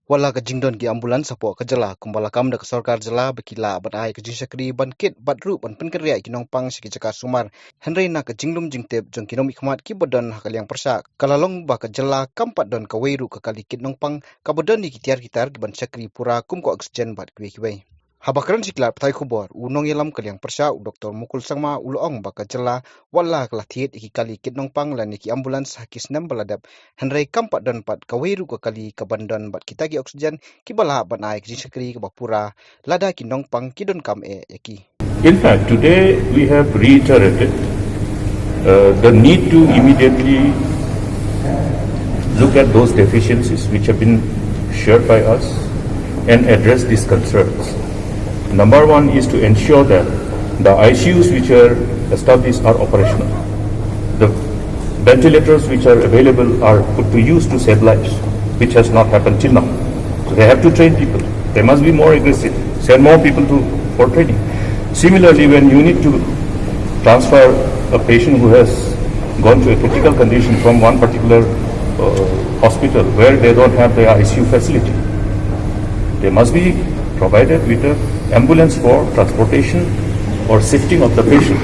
Wala ka jingdon ki ambulans sapo ka jala kumbala kam da sarkar jala bekila badai ka jinsakri bankit badru ban penkerya kinong pang siki caka sumar henry na ka jingdum jingtep jong kinom ikmat ki bodon hakaliang persa kalalong ba ka jala kampat don ka weiru ka kalikit nong pang ka bodon ni kitiar kitar ki ban sakri pura kum ko oksigen bat kwe. Habakran siklar ptai khubor unong yelam kaliang persa Dr. Mukul Sangma ulong baka jela wala kelatiet iki kali kit nong pang lan iki ambulans hakis nem baladap henry kampat don pat kaweru ka kali ka bandon bat kita ki oksigen ki bala ban ai ki sakri ka bapura lada ki nong pang ki don kam yaki. In fact, today we have reiterated the need to immediately look at those deficiencies which have been shared by us and address these concerns. Number one is to ensure that the ICUs which are established are operational. The ventilators which are available are put to use to save lives, which has not happened till now. So they have to train people. They must be more aggressive, send more people for training. Similarly, when you need to transfer a patient who has gone to a critical condition from one particular hospital where they don't have the ICU facility, they must be provided with an ambulance for transportation or shifting of the patient.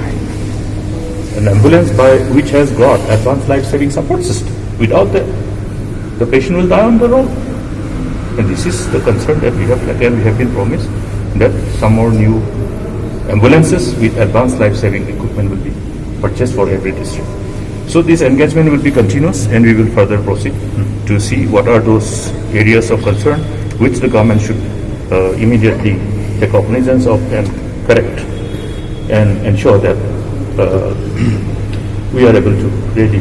An ambulance which has got advanced life-saving support system. Without that, the patient will die on the road. And this is the concern that we have, and we have been promised that some more new ambulances with advanced life-saving equipment will be purchased for every district. So this engagement will be continuous, and we will further proceed to see what are those areas of concern which the government should immediately take cognizance of and correct and ensure that we are able to really,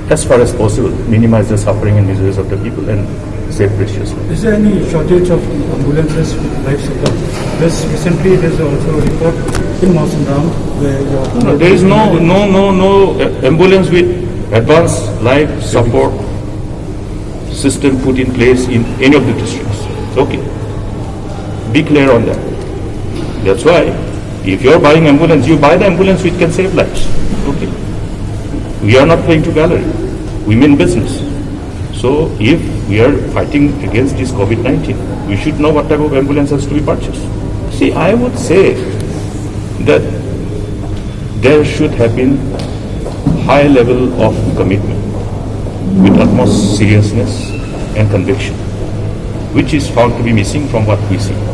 as far as possible, minimize the suffering and miseries of the people and save precious lives. Is there any shortage of ambulances with life support? Recently there's also a report in Mawsumram where there is no ambulance with advanced life support system put in place in any of the districts. Okay. Be clear on that. That's why, if you're buying ambulance, you buy the ambulance which can save lives. Okay. We are not playing to gallery. We mean business. So, if we are fighting against this COVID-19, we should know what type of ambulance has to be purchased. See, I would say that there should have been high level of commitment with utmost seriousness and conviction, which is found to be missing from what we see.